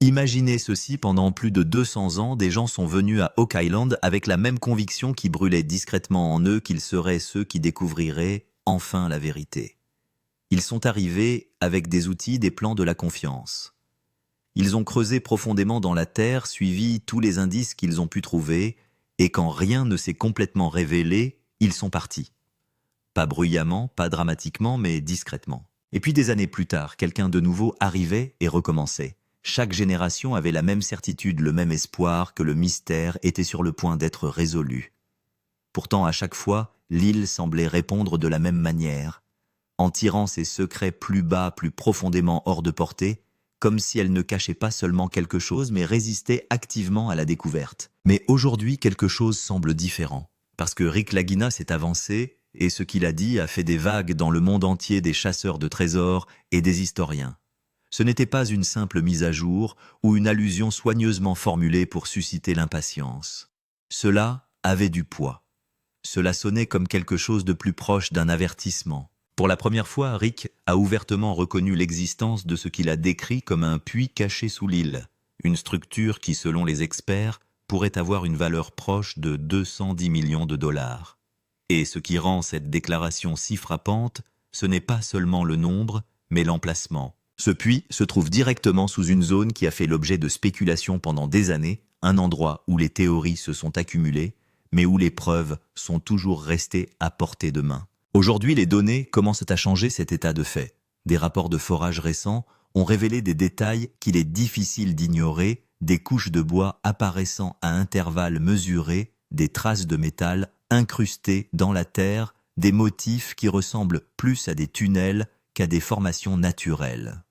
Imaginez ceci, pendant plus de 200 ans, des gens sont venus à Oak Island avec la même conviction qui brûlait discrètement en eux qu'ils seraient ceux qui découvriraient enfin la vérité. Ils sont arrivés avec des outils, des plans, de la confiance. Ils ont creusé profondément dans la terre, suivi tous les indices qu'ils ont pu trouver, et quand rien ne s'est complètement révélé, ils sont partis. Pas bruyamment, pas dramatiquement, mais discrètement. Et puis des années plus tard, quelqu'un de nouveau arrivait et recommençait. Chaque génération avait la même certitude, le même espoir que le mystère était sur le point d'être résolu. Pourtant, à chaque fois, l'île semblait répondre de la même manière, en tirant ses secrets plus bas, plus profondément hors de portée, comme si elle ne cachait pas seulement quelque chose, mais résistait activement à la découverte. Mais aujourd'hui, quelque chose semble différent, parce que Rick Lagina s'est avancé, et ce qu'il a dit a fait des vagues dans le monde entier des chasseurs de trésors et des historiens. Ce n'était pas une simple mise à jour ou une allusion soigneusement formulée pour susciter l'impatience. Cela avait du poids. Cela sonnait comme quelque chose de plus proche d'un avertissement. Pour la première fois, Rick a ouvertement reconnu l'existence de ce qu'il a décrit comme un puits caché sous l'île, une structure qui, selon les experts, pourrait avoir une valeur proche de 210 millions de dollars. Et ce qui rend cette déclaration si frappante, ce n'est pas seulement le nombre, mais l'emplacement. Ce puits se trouve directement sous une zone qui a fait l'objet de spéculations pendant des années, un endroit où les théories se sont accumulées, mais où les preuves sont toujours restées à portée de main. Aujourd'hui, les données commencent à changer cet état de fait. Des rapports de forage récents ont révélé des détails qu'il est difficile d'ignorer, des couches de bois apparaissant à intervalles mesurés, des traces de métal incrustées dans la terre, des motifs qui ressemblent plus à des tunnels qu'à des formations naturelles.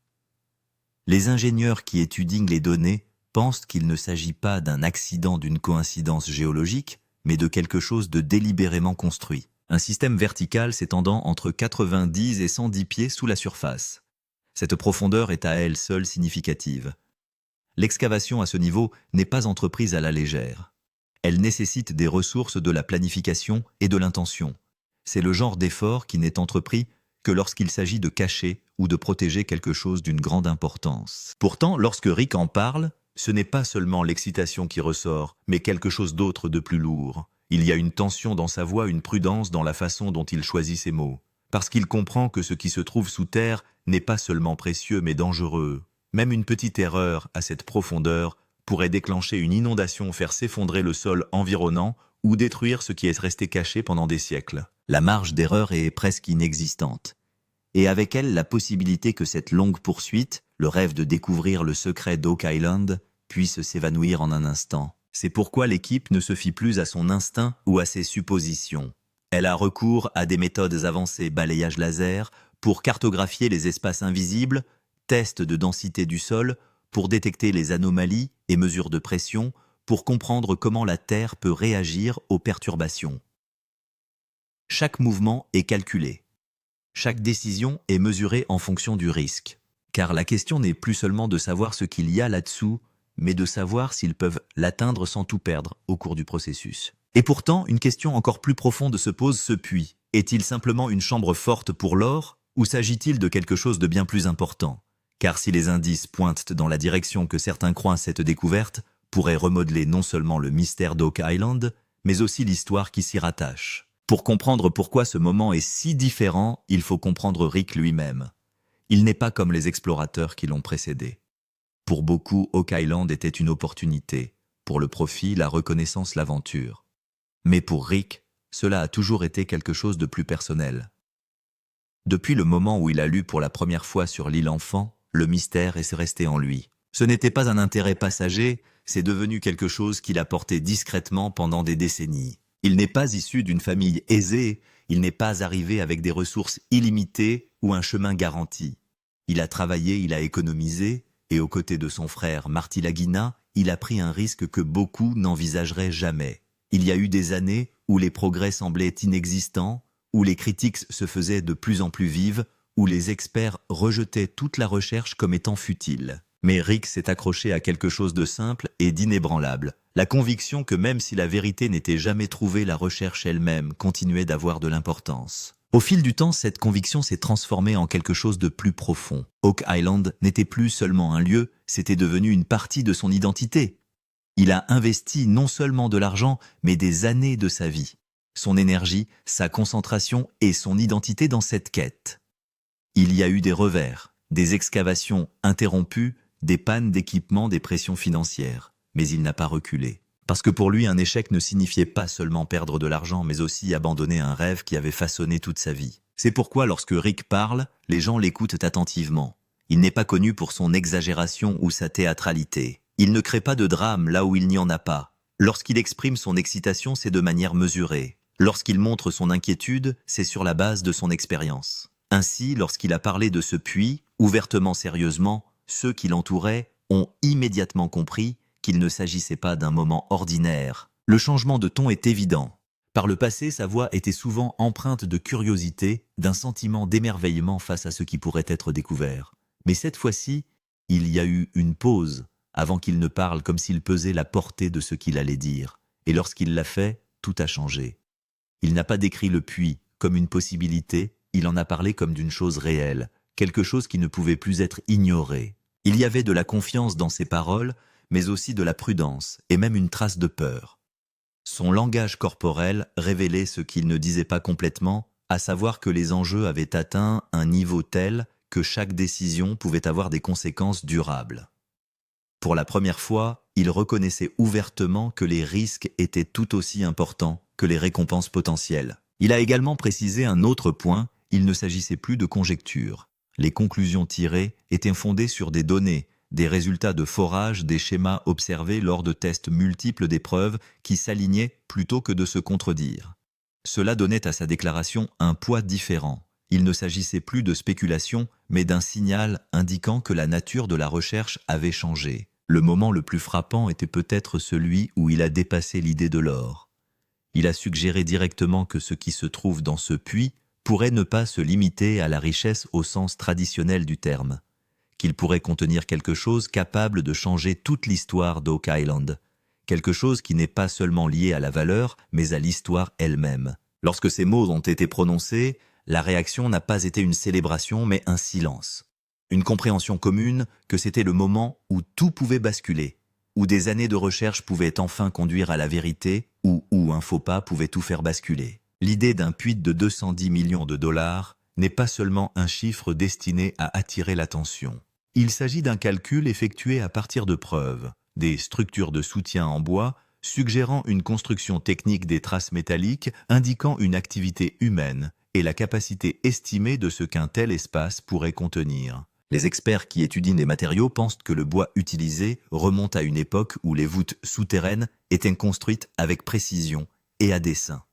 Les ingénieurs qui étudient les données pensent qu'il ne s'agit pas d'un accident, d'une coïncidence géologique, mais de quelque chose de délibérément construit. Un système vertical s'étendant entre 90 et 110 pieds sous la surface. Cette profondeur est à elle seule significative. L'excavation à ce niveau n'est pas entreprise à la légère. Elle nécessite des ressources, de la planification et de l'intention. C'est le genre d'effort qui n'est entrepris que lorsqu'il s'agit de cacher ou de protéger quelque chose d'une grande importance. Pourtant, lorsque Rick en parle, ce n'est pas seulement l'excitation qui ressort, mais quelque chose d'autre de plus lourd. Il y a une tension dans sa voix, une prudence dans la façon dont il choisit ses mots. Parce qu'il comprend que ce qui se trouve sous terre n'est pas seulement précieux, mais dangereux. Même une petite erreur à cette profondeur pourrait déclencher une inondation, faire s'effondrer le sol environnant ou détruire ce qui est resté caché pendant des siècles. La marge d'erreur est presque inexistante. Et avec elle, la possibilité que cette longue poursuite, le rêve de découvrir le secret d'Oak Island, puisse s'évanouir en un instant. C'est pourquoi l'équipe ne se fie plus à son instinct ou à ses suppositions. Elle a recours à des méthodes avancées, balayage laser, pour cartographier les espaces invisibles, tests de densité du sol, pour détecter les anomalies et mesures de pression, pour comprendre comment la Terre peut réagir aux perturbations. Chaque mouvement est calculé. Chaque décision est mesurée en fonction du risque. Car la question n'est plus seulement de savoir ce qu'il y a là-dessous, mais de savoir s'ils peuvent l'atteindre sans tout perdre au cours du processus. Et pourtant, une question encore plus profonde se pose: ce puits est-il simplement une chambre forte pour l'or, ou s'agit-il de quelque chose de bien plus important? Car si les indices pointent dans la direction que certains croient, cette découverte pourrait remodeler non seulement le mystère d'Oak Island, mais aussi l'histoire qui s'y rattache. Pour comprendre pourquoi ce moment est si différent, il faut comprendre Rick lui-même. Il n'est pas comme les explorateurs qui l'ont précédé. Pour beaucoup, Oak Island était une opportunité. Pour le profit, la reconnaissance, l'aventure. Mais pour Rick, cela a toujours été quelque chose de plus personnel. Depuis le moment où il a lu pour la première fois sur l'île Enfant, le mystère est resté en lui. Ce n'était pas un intérêt passager, c'est devenu quelque chose qu'il a porté discrètement pendant des décennies. Il n'est pas issu d'une famille aisée, il n'est pas arrivé avec des ressources illimitées ou un chemin garanti. Il a travaillé, il a économisé, et aux côtés de son frère Marty Lagina, il a pris un risque que beaucoup n'envisageraient jamais. Il y a eu des années où les progrès semblaient inexistants, où les critiques se faisaient de plus en plus vives, où les experts rejetaient toute la recherche comme étant futile. Mais Rick s'est accroché à quelque chose de simple et d'inébranlable. La conviction que même si la vérité n'était jamais trouvée, la recherche elle-même continuait d'avoir de l'importance. Au fil du temps, cette conviction s'est transformée en quelque chose de plus profond. Oak Island n'était plus seulement un lieu, c'était devenu une partie de son identité. Il a investi non seulement de l'argent, mais des années de sa vie, son énergie, sa concentration et son identité dans cette quête. Il y a eu des revers, des excavations interrompues, des pannes d'équipement, des pressions financières. Mais il n'a pas reculé. Parce que pour lui, un échec ne signifiait pas seulement perdre de l'argent, mais aussi abandonner un rêve qui avait façonné toute sa vie. C'est pourquoi lorsque Rick parle, les gens l'écoutent attentivement. Il n'est pas connu pour son exagération ou sa théâtralité. Il ne crée pas de drame là où il n'y en a pas. Lorsqu'il exprime son excitation, c'est de manière mesurée. Lorsqu'il montre son inquiétude, c'est sur la base de son expérience. Ainsi, lorsqu'il a parlé de ce puits, ouvertement, sérieusement, ceux qui l'entouraient ont immédiatement compris qu'il ne s'agissait pas d'un moment ordinaire. Le changement de ton est évident. Par le passé, sa voix était souvent empreinte de curiosité, d'un sentiment d'émerveillement face à ce qui pourrait être découvert. Mais cette fois-ci, il y a eu une pause avant qu'il ne parle, comme s'il pesait la portée de ce qu'il allait dire. Et lorsqu'il l'a fait, tout a changé. Il n'a pas décrit le puits comme une possibilité, il en a parlé comme d'une chose réelle, quelque chose qui ne pouvait plus être ignoré. Il y avait de la confiance dans ses paroles, mais aussi de la prudence, et même une trace de peur. Son langage corporel révélait ce qu'il ne disait pas complètement, à savoir que les enjeux avaient atteint un niveau tel que chaque décision pouvait avoir des conséquences durables. Pour la première fois, il reconnaissait ouvertement que les risques étaient tout aussi importants que les récompenses potentielles. Il a également précisé un autre point, il ne s'agissait plus de conjectures. Les conclusions tirées étaient fondées sur des données, des résultats de forage, des schémas observés lors de tests multiples d'épreuves qui s'alignaient plutôt que de se contredire. Cela donnait à sa déclaration un poids différent. Il ne s'agissait plus de spéculation, mais d'un signal indiquant que la nature de la recherche avait changé. Le moment le plus frappant était peut-être celui où il a dépassé l'idée de l'or. Il a suggéré directement que ce qui se trouve dans ce puits pourrait ne pas se limiter à la richesse au sens traditionnel du terme, qu'il pourrait contenir quelque chose capable de changer toute l'histoire d'Oak Island, quelque chose qui n'est pas seulement lié à la valeur, mais à l'histoire elle-même. Lorsque ces mots ont été prononcés, la réaction n'a pas été une célébration, mais un silence. Une compréhension commune que c'était le moment où tout pouvait basculer, où des années de recherche pouvaient enfin conduire à la vérité, ou où un faux pas pouvait tout faire basculer. L'idée d'un puits de 210 millions de dollars n'est pas seulement un chiffre destiné à attirer l'attention. Il s'agit d'un calcul effectué à partir de preuves, des structures de soutien en bois, suggérant une construction technique des traces métalliques, indiquant une activité humaine et la capacité estimée de ce qu'un tel espace pourrait contenir. Les experts qui étudient les matériaux pensent que le bois utilisé remonte à une époque où les voûtes souterraines étaient construites avec précision et à dessein.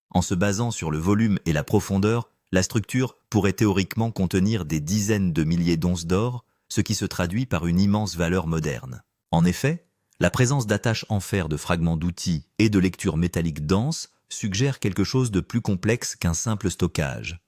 En se basant sur le volume et la profondeur, la structure pourrait théoriquement contenir des dizaines de milliers d'onces d'or, ce qui se traduit par une immense valeur moderne. En effet, la présence d'attaches en fer de fragments d'outils et de lectures métalliques denses suggère quelque chose de plus complexe qu'un simple stockage.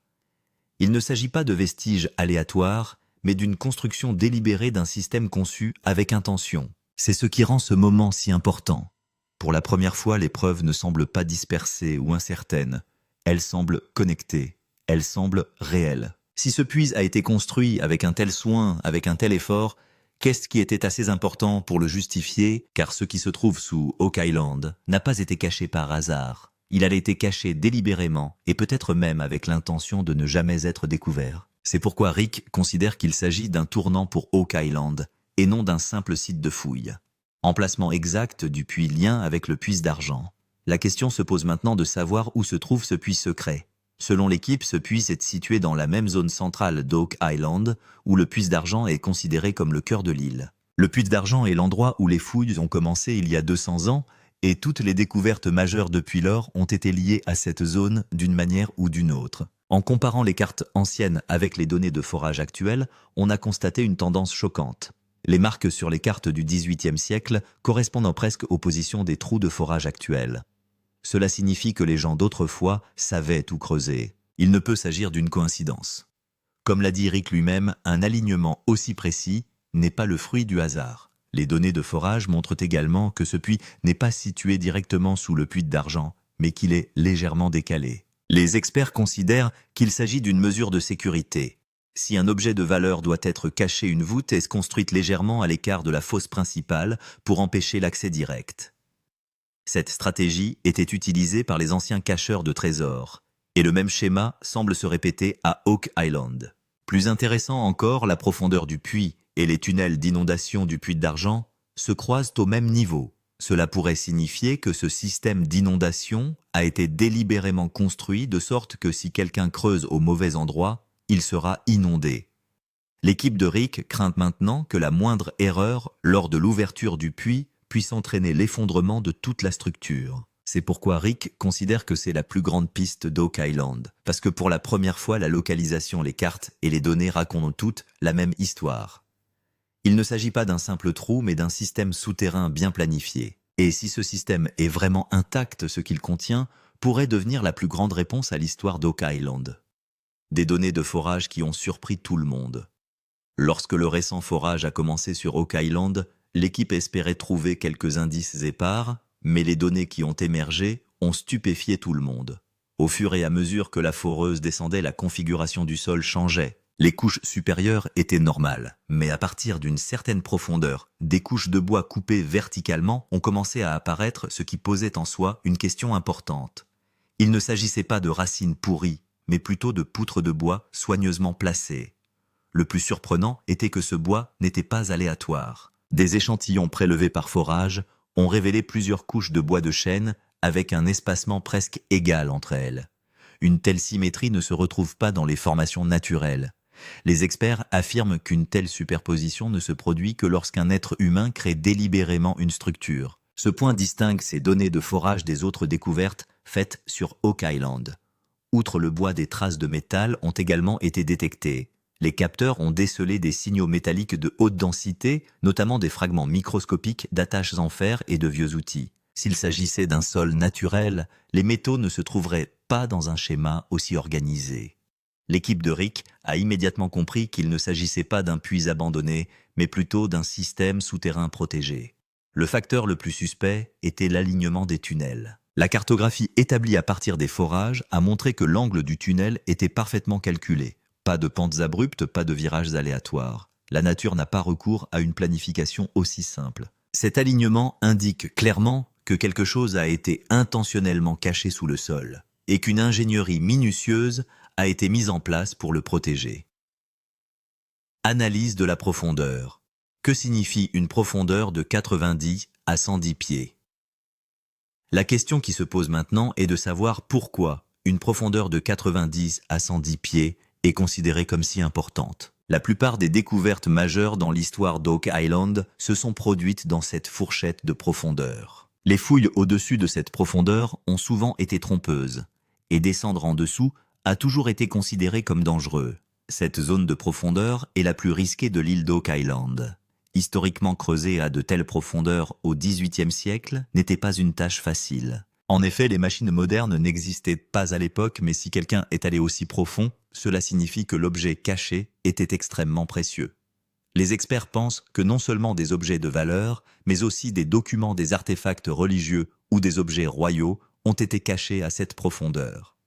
Il ne s'agit pas de vestiges aléatoires, mais d'une construction délibérée d'un système conçu avec intention. C'est ce qui rend ce moment si important. Pour la première fois, les preuves ne semblent pas dispersées ou incertaines. Elles semblent connectées. Elles semblent réelles. Si ce puits a été construit avec un tel soin, avec un tel effort, qu'est-ce qui était assez important pour le justifier, car ce qui se trouve sous Oak Island n'a pas été caché par hasard. Il a été caché délibérément, et peut-être même avec l'intention de ne jamais être découvert. C'est pourquoi Rick considère qu'il s'agit d'un tournant pour Oak Island, et non d'un simple site de fouille. Emplacement exact du puits lien avec le puits d'argent. La question se pose maintenant de savoir où se trouve ce puits secret. Selon l'équipe, ce puits est situé dans la même zone centrale d'Oak Island, où le puits d'argent est considéré comme le cœur de l'île. Le puits d'argent est l'endroit où les fouilles ont commencé il y a 200 ans, et toutes les découvertes majeures depuis lors ont été liées à cette zone d'une manière ou d'une autre. En comparant les cartes anciennes avec les données de forage actuelles, on a constaté une tendance choquante. Les marques sur les cartes du XVIIIe siècle correspondent presque aux positions des trous de forage actuels. Cela signifie que les gens d'autrefois savaient où creuser. Il ne peut s'agir d'une coïncidence. Comme l'a dit Rick lui-même, un alignement aussi précis n'est pas le fruit du hasard. Les données de forage montrent également que ce puits n'est pas situé directement sous le puits d'argent, mais qu'il est légèrement décalé. Les experts considèrent qu'il s'agit d'une mesure de sécurité. Si un objet de valeur doit être caché, une voûte est construite légèrement à l'écart de la fosse principale pour empêcher l'accès direct. Cette stratégie était utilisée par les anciens cacheurs de trésors, et le même schéma semble se répéter à Oak Island. Plus intéressant encore, la profondeur du puits et les tunnels d'inondation du puits d'argent se croisent au même niveau. Cela pourrait signifier que ce système d'inondation a été délibérément construit de sorte que si quelqu'un creuse au mauvais endroit, il sera inondé. L'équipe de Rick craint maintenant que la moindre erreur lors de l'ouverture du puits puisse entraîner l'effondrement de toute la structure. C'est pourquoi Rick considère que c'est la plus grande piste d'Oak Island, parce que pour la première fois, la localisation, les cartes et les données racontent toutes la même histoire. Il ne s'agit pas d'un simple trou, mais d'un système souterrain bien planifié. Et si ce système est vraiment intact, ce qu'il contient pourrait devenir la plus grande réponse à l'histoire d'Oak Island. Des données de forage qui ont surpris tout le monde. Lorsque le récent forage a commencé sur Oak Island, l'équipe espérait trouver quelques indices épars, mais les données qui ont émergé ont stupéfié tout le monde. Au fur et à mesure que la foreuse descendait, la configuration du sol changeait. Les couches supérieures étaient normales, mais à partir d'une certaine profondeur, des couches de bois coupées verticalement ont commencé à apparaître, ce qui posait en soi une question importante. Il ne s'agissait pas de racines pourries, mais plutôt de poutres de bois soigneusement placées. Le plus surprenant était que ce bois n'était pas aléatoire. Des échantillons prélevés par forage ont révélé plusieurs couches de bois de chêne avec un espacement presque égal entre elles. Une telle symétrie ne se retrouve pas dans les formations naturelles. Les experts affirment qu'une telle superposition ne se produit que lorsqu'un être humain crée délibérément une structure. Ce point distingue ces données de forage des autres découvertes faites sur Oak Island. Outre le bois, des traces de métal ont également été détectées. Les capteurs ont décelé des signaux métalliques de haute densité, notamment des fragments microscopiques d'attaches en fer et de vieux outils. S'il s'agissait d'un sol naturel, les métaux ne se trouveraient pas dans un schéma aussi organisé. L'équipe de Rick a immédiatement compris qu'il ne s'agissait pas d'un puits abandonné, mais plutôt d'un système souterrain protégé. Le facteur le plus suspect était l'alignement des tunnels. La cartographie établie à partir des forages a montré que l'angle du tunnel était parfaitement calculé. Pas de pentes abruptes, pas de virages aléatoires. La nature n'a pas recours à une planification aussi simple. Cet alignement indique clairement que quelque chose a été intentionnellement caché sous le sol et qu'une ingénierie minutieuse a été mise en place pour le protéger. Analyse de la profondeur. Que signifie une profondeur de 90 à 110 pieds? La question qui se pose maintenant est de savoir pourquoi une profondeur de 90 à 110 pieds est considérée comme si importante. La plupart des découvertes majeures dans l'histoire d'Oak Island se sont produites dans cette fourchette de profondeur. Les fouilles au-dessus de cette profondeur ont souvent été trompeuses, et descendre en dessous a toujours été considéré comme dangereux. Cette zone de profondeur est la plus risquée de l'île d'Oak Island. Historiquement creusée à de telles profondeurs au XVIIIe siècle n'était pas une tâche facile. En effet, les machines modernes n'existaient pas à l'époque, mais si quelqu'un est allé aussi profond, cela signifie que l'objet caché était extrêmement précieux. Les experts pensent que non seulement des objets de valeur, mais aussi des documents, des artefacts religieux ou des objets royaux ont été cachés à cette profondeur.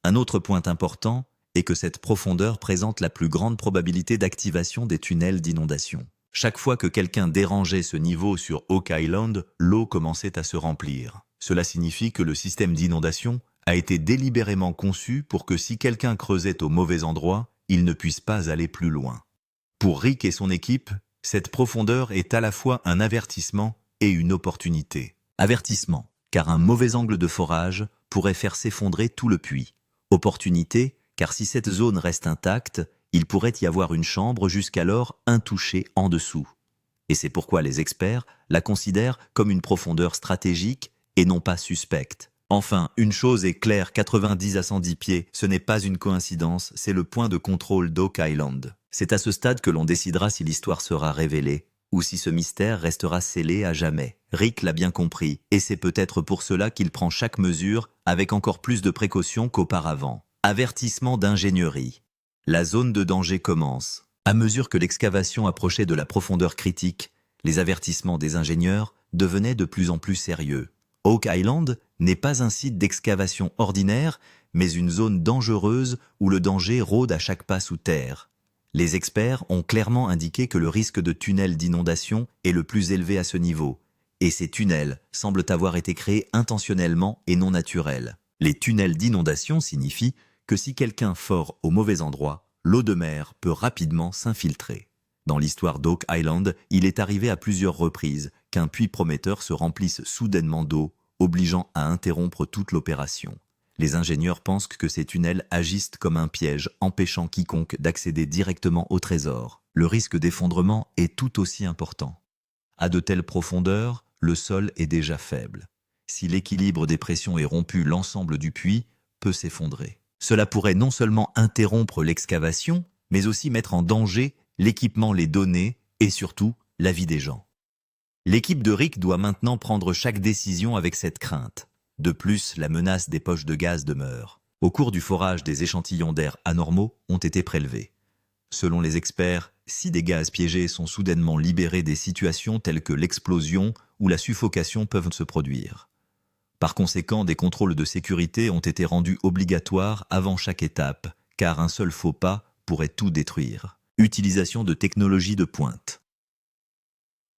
Un autre point important est que cette profondeur présente la plus grande probabilité d'activation des tunnels d'inondation. Chaque fois que quelqu'un dérangeait ce niveau sur Oak Island, l'eau commençait à se remplir. Cela signifie que le système d'inondation a été délibérément conçu pour que si quelqu'un creusait au mauvais endroit, il ne puisse pas aller plus loin. Pour Rick et son équipe, cette profondeur est à la fois un avertissement et une opportunité. Avertissement, car un mauvais angle de forage pourrait faire s'effondrer tout le puits. Opportunité, car si cette zone reste intacte, il pourrait y avoir une chambre jusqu'alors intouchée en dessous. Et c'est pourquoi les experts la considèrent comme une profondeur stratégique et non pas suspecte. Enfin, une chose est claire, 90 à 110 pieds, ce n'est pas une coïncidence, c'est le point de contrôle d'Oak Island. C'est à ce stade que l'on décidera si l'histoire sera révélée, ou si ce mystère restera scellé à jamais. Rick l'a bien compris, et c'est peut-être pour cela qu'il prend chaque mesure avec encore plus de précaution qu'auparavant. Avertissement d'ingénierie. La zone de danger commence. À mesure que l'excavation approchait de la profondeur critique, les avertissements des ingénieurs devenaient de plus en plus sérieux. Oak Island n'est pas un site d'excavation ordinaire, mais une zone dangereuse où le danger rôde à chaque pas sous terre. Les experts ont clairement indiqué que le risque de tunnels d'inondation est le plus élevé à ce niveau, et ces tunnels semblent avoir été créés intentionnellement et non naturels. Les tunnels d'inondation signifient que si quelqu'un fore au mauvais endroit, l'eau de mer peut rapidement s'infiltrer. Dans l'histoire d'Oak Island, il est arrivé à plusieurs reprises qu'un puits prometteur se remplisse soudainement d'eau, obligeant à interrompre toute l'opération. Les ingénieurs pensent que ces tunnels agissent comme un piège, empêchant quiconque d'accéder directement au trésor. Le risque d'effondrement est tout aussi important. À de telles profondeurs, le sol est déjà faible. Si l'équilibre des pressions est rompu, l'ensemble du puits peut s'effondrer. Cela pourrait non seulement interrompre l'excavation, mais aussi mettre en danger l'équipement, les données et surtout la vie des gens. L'équipe de Rick doit maintenant prendre chaque décision avec cette crainte. De plus, la menace des poches de gaz demeure. Au cours du forage, des échantillons d'air anormaux ont été prélevés. Selon les experts, si des gaz piégés sont soudainement libérés, des situations telles que l'explosion ou la suffocation peuvent se produire. Par conséquent, des contrôles de sécurité ont été rendus obligatoires avant chaque étape, car un seul faux pas pourrait tout détruire. Utilisation de technologies de pointe.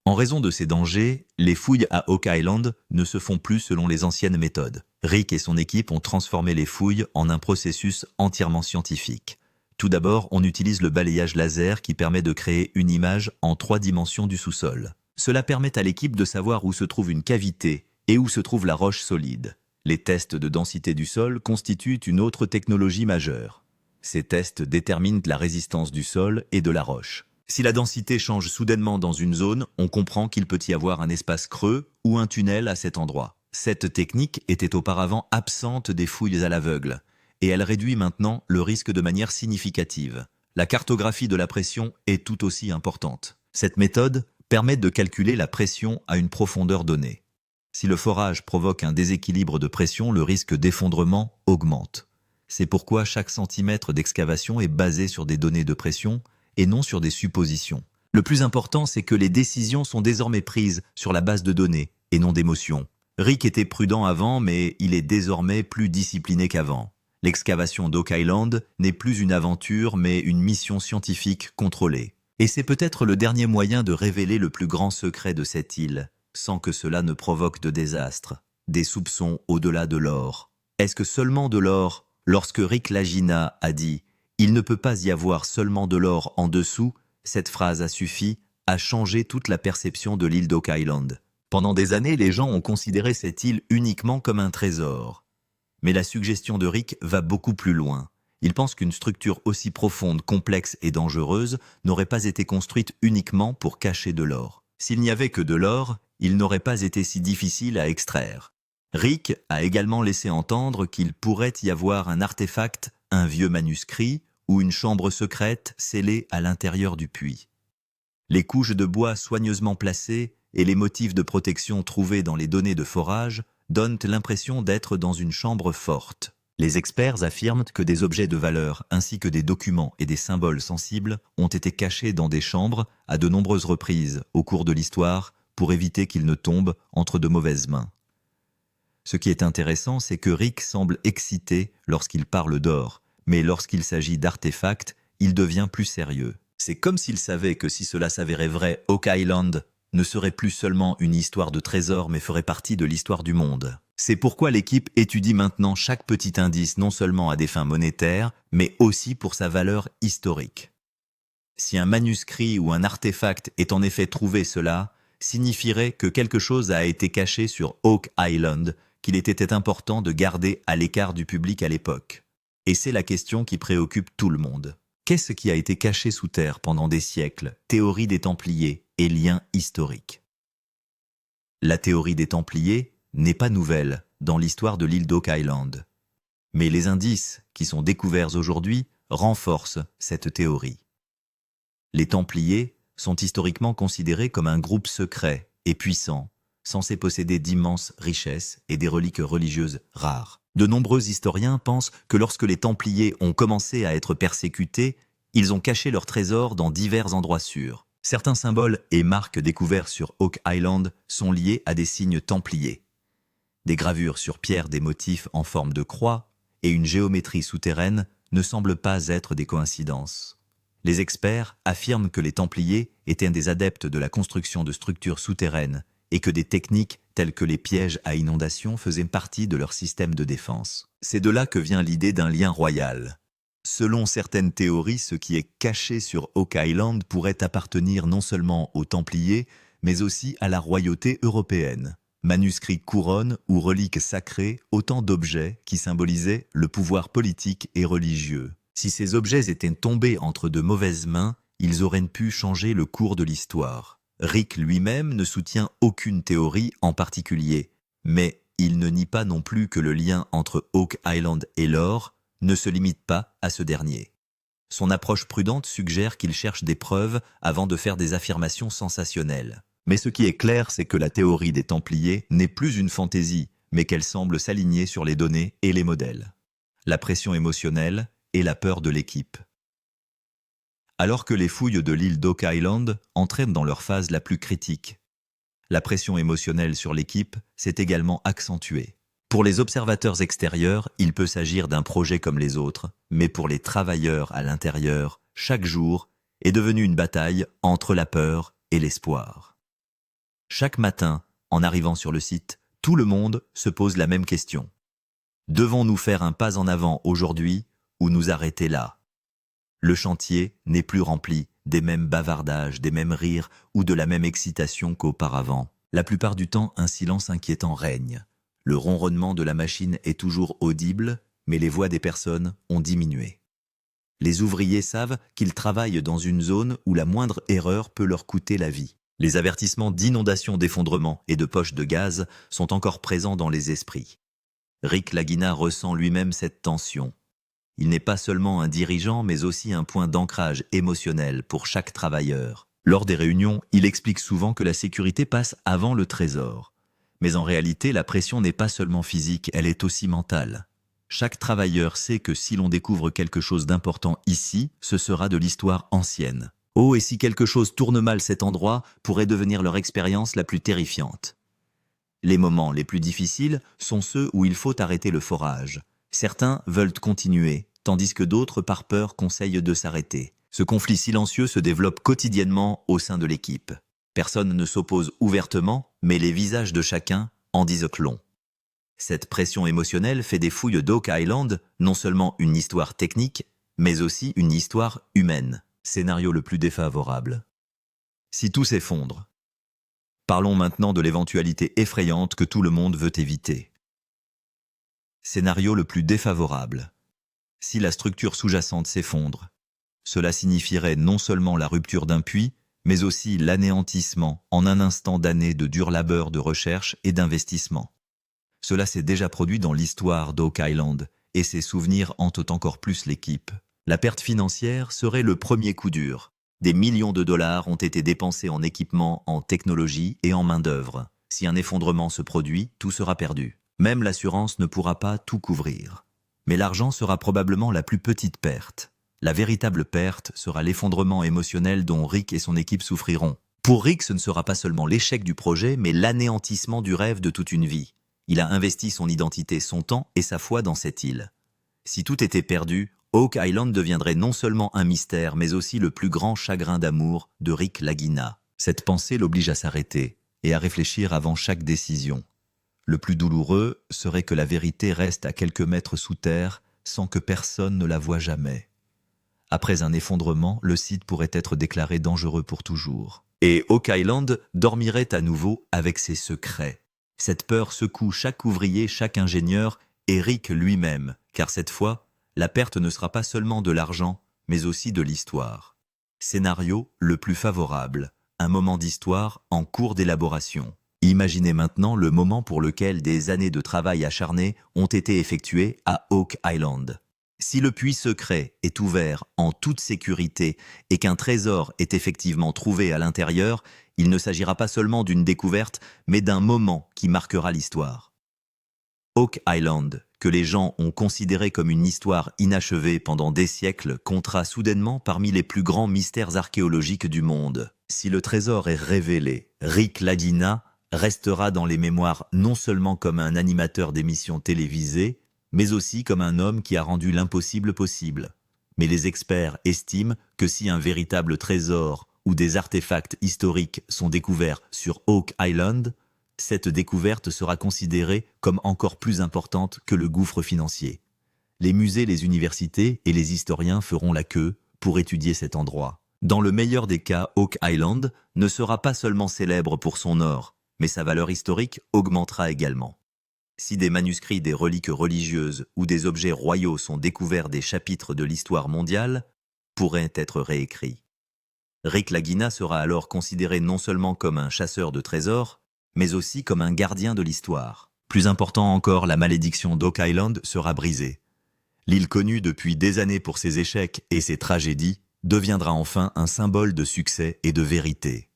En raison de ces dangers, les fouilles à Oak Island ne se font plus selon les anciennes méthodes. Rick et son équipe ont transformé les fouilles en un processus entièrement scientifique. Tout d'abord, on utilise le balayage laser qui permet de créer une image en 3 dimensions du sous-sol. Cela permet à l'équipe de savoir où se trouve une cavité et où se trouve la roche solide. Les tests de densité du sol constituent une autre technologie majeure. Ces tests déterminent la résistance du sol et de la roche. Si la densité change soudainement dans une zone, on comprend qu'il peut y avoir un espace creux ou un tunnel à cet endroit. Cette technique était auparavant absente des fouilles à l'aveugle, et elle réduit maintenant le risque de manière significative. La cartographie de la pression est tout aussi importante. Cette méthode permet de calculer la pression à une profondeur donnée. Si le forage provoque un déséquilibre de pression, le risque d'effondrement augmente. C'est pourquoi chaque centimètre d'excavation est basé sur des données de pression et non sur des suppositions. Le plus important, c'est que les décisions sont désormais prises sur la base de données et non d'émotions. Rick était prudent avant, mais il est désormais plus discipliné qu'avant. L'excavation d'Oak Island n'est plus une aventure, mais une mission scientifique contrôlée. Et c'est peut-être le dernier moyen de révéler le plus grand secret de cette île, sans que cela ne provoque de désastre. Des soupçons au-delà de l'or. Est-ce que seulement de l'or? Lorsque Rick Lagina a dit « Il ne peut pas y avoir seulement de l'or en dessous », cette phrase a suffi à changer toute la perception de l'île d'Oak Island. Pendant des années, les gens ont considéré cette île uniquement comme un trésor. Mais la suggestion de Rick va beaucoup plus loin. Il pense qu'une structure aussi profonde, complexe et dangereuse n'aurait pas été construite uniquement pour cacher de l'or. S'il n'y avait que de l'or, il n'aurait pas été si difficile à extraire. Rick a également laissé entendre qu'il pourrait y avoir un artefact, un vieux manuscrit ou une chambre secrète scellée à l'intérieur du puits. Les couches de bois soigneusement placées et les motifs de protection trouvés dans les données de forage donnent l'impression d'être dans une chambre forte. Les experts affirment que des objets de valeur ainsi que des documents et des symboles sensibles ont été cachés dans des chambres à de nombreuses reprises au cours de l'histoire pour éviter qu'ils ne tombent entre de mauvaises mains. Ce qui est intéressant, c'est que Rick semble excité lorsqu'il parle d'or, mais lorsqu'il s'agit d'artefacts, il devient plus sérieux. C'est comme s'il savait que si cela s'avérait vrai, Oak Island ne serait plus seulement une histoire de trésor, mais ferait partie de l'histoire du monde. C'est pourquoi l'équipe étudie maintenant chaque petit indice non seulement à des fins monétaires, mais aussi pour sa valeur historique. Si un manuscrit ou un artefact est en effet trouvé, cela signifierait que quelque chose a été caché sur Oak Island, qu'il était important de garder à l'écart du public à l'époque. Et c'est la question qui préoccupe tout le monde. Qu'est-ce qui a été caché sous terre pendant des siècles? Théorie des Templiers et liens historiques. La théorie des Templiers n'est pas nouvelle dans l'histoire de l'île d'Oak Island. Mais les indices qui sont découverts aujourd'hui renforcent cette théorie. Les Templiers sont historiquement considérés comme un groupe secret et puissant, censé posséder d'immenses richesses et des reliques religieuses rares. De nombreux historiens pensent que lorsque les Templiers ont commencé à être persécutés, ils ont caché leurs trésors dans divers endroits sûrs. Certains symboles et marques découverts sur Oak Island sont liés à des signes templiers. Des gravures sur pierre, des motifs en forme de croix et une géométrie souterraine ne semblent pas être des coïncidences. Les experts affirment que les Templiers étaient des adeptes de la construction de structures souterraines et que des techniques telles que les pièges à inondation faisaient partie de leur système de défense. C'est de là que vient l'idée d'un lien royal. Selon certaines théories, ce qui est caché sur Oak Island pourrait appartenir non seulement aux Templiers, mais aussi à la royauté européenne. Manuscrits, couronnes ou reliques sacrées, autant d'objets qui symbolisaient le pouvoir politique et religieux. Si ces objets étaient tombés entre de mauvaises mains, ils auraient pu changer le cours de l'histoire. Rick lui-même ne soutient aucune théorie en particulier, mais il ne nie pas non plus que le lien entre Oak Island et l'or ne se limite pas à ce dernier. Son approche prudente suggère qu'il cherche des preuves avant de faire des affirmations sensationnelles. Mais ce qui est clair, c'est que la théorie des Templiers n'est plus une fantaisie, mais qu'elle semble s'aligner sur les données et les modèles. La pression émotionnelle et la peur de l'équipe. Alors que les fouilles de l'île d'Oak Island entraînent dans leur phase la plus critique, la pression émotionnelle sur l'équipe s'est également accentuée. Pour les observateurs extérieurs, il peut s'agir d'un projet comme les autres, mais pour les travailleurs à l'intérieur, chaque jour est devenu une bataille entre la peur et l'espoir. Chaque matin, en arrivant sur le site, tout le monde se pose la même question. Devons-nous faire un pas en avant aujourd'hui ou nous arrêter là? Le chantier n'est plus rempli des mêmes bavardages, des mêmes rires ou de la même excitation qu'auparavant. La plupart du temps, un silence inquiétant règne. Le ronronnement de la machine est toujours audible, mais les voix des personnes ont diminué. Les ouvriers savent qu'ils travaillent dans une zone où la moindre erreur peut leur coûter la vie. Les avertissements d'inondation, d'effondrement et de poches de gaz sont encore présents dans les esprits. Rick Lagina ressent lui-même cette tension. Il n'est pas seulement un dirigeant, mais aussi un point d'ancrage émotionnel pour chaque travailleur. Lors des réunions, il explique souvent que la sécurité passe avant le trésor. Mais en réalité, la pression n'est pas seulement physique, elle est aussi mentale. Chaque travailleur sait que si l'on découvre quelque chose d'important ici, ce sera de l'histoire ancienne. Oh, et si quelque chose tourne mal, cet endroit pourrait devenir leur expérience la plus terrifiante. Les moments les plus difficiles sont ceux où il faut arrêter le forage. Certains veulent continuer, tandis que d'autres, par peur, conseillent de s'arrêter. Ce conflit silencieux se développe quotidiennement au sein de l'équipe. Personne ne s'oppose ouvertement, mais les visages de chacun en disent long. Cette pression émotionnelle fait des fouilles d'Oak Island non seulement une histoire technique, mais aussi une histoire humaine. Scénario le plus défavorable. Si tout s'effondre. Parlons maintenant de l'éventualité effrayante que tout le monde veut éviter. Scénario le plus défavorable. Si la structure sous-jacente s'effondre, cela signifierait non seulement la rupture d'un puits, mais aussi l'anéantissement en un instant d'années de dur labeur de recherche et d'investissement. Cela s'est déjà produit dans l'histoire d'Oak Island, et ses souvenirs hantent encore plus l'équipe. La perte financière serait le premier coup dur. Des millions de dollars ont été dépensés en équipement, en technologie et en main-d'œuvre. Si un effondrement se produit, tout sera perdu. Même l'assurance ne pourra pas tout couvrir. Mais l'argent sera probablement la plus petite perte. La véritable perte sera l'effondrement émotionnel dont Rick et son équipe souffriront. Pour Rick, ce ne sera pas seulement l'échec du projet, mais l'anéantissement du rêve de toute une vie. Il a investi son identité, son temps et sa foi dans cette île. Si tout était perdu, Oak Island deviendrait non seulement un mystère, mais aussi le plus grand chagrin d'amour de Rick Lagina. Cette pensée l'oblige à s'arrêter et à réfléchir avant chaque décision. Le plus douloureux serait que la vérité reste à quelques mètres sous terre sans que personne ne la voie jamais. Après un effondrement, le site pourrait être déclaré dangereux pour toujours. Et Oak Island dormirait à nouveau avec ses secrets. Cette peur secoue chaque ouvrier, chaque ingénieur et Rick lui-même, car cette fois, la perte ne sera pas seulement de l'argent, mais aussi de l'histoire. Scénario le plus favorable, un moment d'histoire en cours d'élaboration. Imaginez maintenant le moment pour lequel des années de travail acharné ont été effectuées à Oak Island. Si le puits secret est ouvert en toute sécurité et qu'un trésor est effectivement trouvé à l'intérieur, il ne s'agira pas seulement d'une découverte, mais d'un moment qui marquera l'histoire. Oak Island, que les gens ont considéré comme une histoire inachevée pendant des siècles, comptera soudainement parmi les plus grands mystères archéologiques du monde. Si le trésor est révélé, Rick Lagina restera dans les mémoires non seulement comme un animateur d'émissions télévisées, mais aussi comme un homme qui a rendu l'impossible possible. Mais les experts estiment que si un véritable trésor ou des artefacts historiques sont découverts sur Oak Island, cette découverte sera considérée comme encore plus importante que le gouffre financier. Les musées, les universités et les historiens feront la queue pour étudier cet endroit. Dans le meilleur des cas, Oak Island ne sera pas seulement célèbre pour son or, mais sa valeur historique augmentera également. Si des manuscrits, des reliques religieuses ou des objets royaux sont découverts, des chapitres de l'histoire mondiale pourraient être réécrits. Rick Lagina sera alors considéré non seulement comme un chasseur de trésors, mais aussi comme un gardien de l'histoire. Plus important encore, la malédiction d'Oak Island sera brisée. L'île connue depuis des années pour ses échecs et ses tragédies deviendra enfin un symbole de succès et de vérité.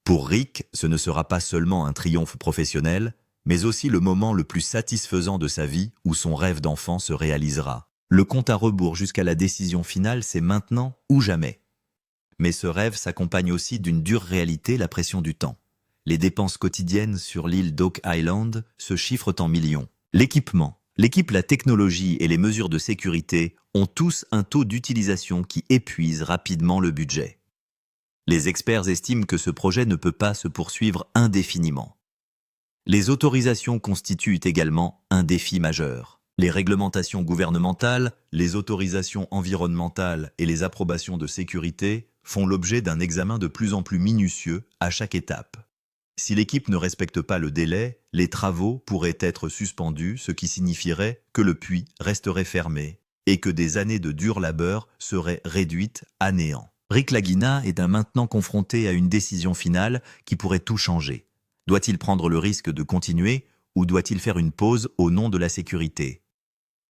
Pour Rick, ce ne sera pas seulement un triomphe professionnel, mais aussi le moment le plus satisfaisant de sa vie où son rêve d'enfant se réalisera. Le compte à rebours jusqu'à la décision finale, c'est maintenant ou jamais. Mais ce rêve s'accompagne aussi d'une dure réalité, la pression du temps. Les dépenses quotidiennes sur l'île d'Oak Island se chiffrent en millions. L'équipement, la technologie et les mesures de sécurité ont tous un taux d'utilisation qui épuise rapidement le budget. Les experts estiment que ce projet ne peut pas se poursuivre indéfiniment. Les autorisations constituent également un défi majeur. Les réglementations gouvernementales, les autorisations environnementales et les approbations de sécurité font l'objet d'un examen de plus en plus minutieux à chaque étape. Si l'équipe ne respecte pas le délai, les travaux pourraient être suspendus, ce qui signifierait que le puits resterait fermé et que des années de dur labeur seraient réduites à néant. Rick Lagina est maintenant confronté à une décision finale qui pourrait tout changer. Doit-il prendre le risque de continuer ou doit-il faire une pause au nom de la sécurité?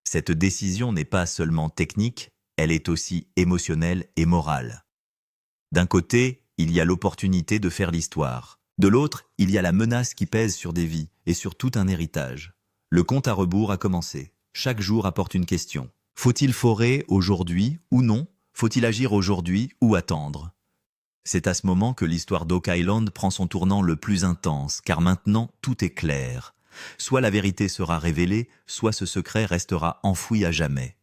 Cette décision n'est pas seulement technique, elle est aussi émotionnelle et morale. D'un côté, il y a l'opportunité de faire l'histoire. De l'autre, il y a la menace qui pèse sur des vies et sur tout un héritage. Le compte à rebours a commencé. Chaque jour apporte une question. Faut-il forer aujourd'hui ou non? Faut-il agir aujourd'hui ou attendre? C'est à ce moment que l'histoire d'Oak Island prend son tournant le plus intense, car maintenant tout est clair. Soit la vérité sera révélée, soit ce secret restera enfoui à jamais.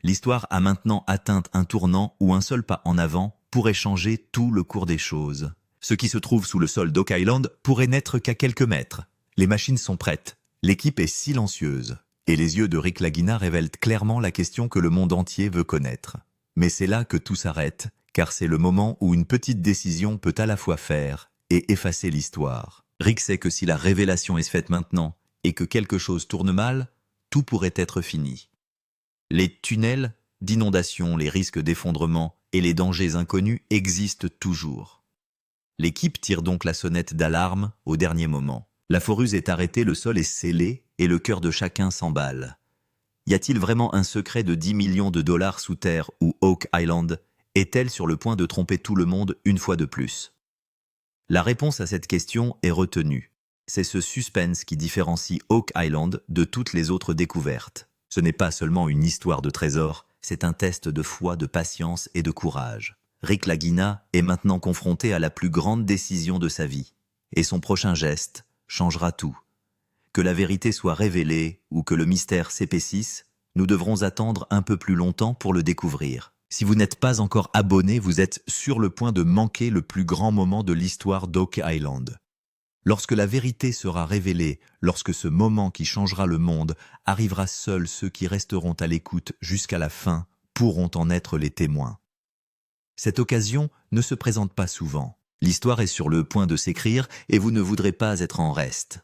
L'histoire a maintenant atteint un tournant où un seul pas en avant pourrait changer tout le cours des choses. Ce qui se trouve sous le sol d'Oak Island pourrait n'être qu'à quelques mètres. Les machines sont prêtes, l'équipe est silencieuse, et les yeux de Rick Lagina révèlent clairement la question que le monde entier veut connaître. Mais c'est là que tout s'arrête, car c'est le moment où une petite décision peut à la fois faire et effacer l'histoire. Rick sait que si la révélation est faite maintenant et que quelque chose tourne mal, tout pourrait être fini. Les tunnels d'inondation, les risques d'effondrement et les dangers inconnus existent toujours. L'équipe tire donc la sonnette d'alarme au dernier moment. La foruse est arrêtée, le sol est scellé et le cœur de chacun s'emballe. Y a-t-il vraiment un secret de 10 millions de dollars sous terre ou Oak Island est-elle sur le point de tromper tout le monde une fois de plus? La réponse à cette question est retenue. C'est ce suspense qui différencie Oak Island de toutes les autres découvertes. Ce n'est pas seulement une histoire de trésor, c'est un test de foi, de patience et de courage. Rick Lagina est maintenant confronté à la plus grande décision de sa vie. Et son prochain geste changera tout. Que la vérité soit révélée ou que le mystère s'épaississe, nous devrons attendre un peu plus longtemps pour le découvrir. Si vous n'êtes pas encore abonné, vous êtes sur le point de manquer le plus grand moment de l'histoire d'Oak Island. Lorsque la vérité sera révélée, lorsque ce moment qui changera le monde arrivera, seuls ceux qui resteront à l'écoute jusqu'à la fin pourront en être les témoins. Cette occasion ne se présente pas souvent. L'histoire est sur le point de s'écrire et vous ne voudrez pas être en reste.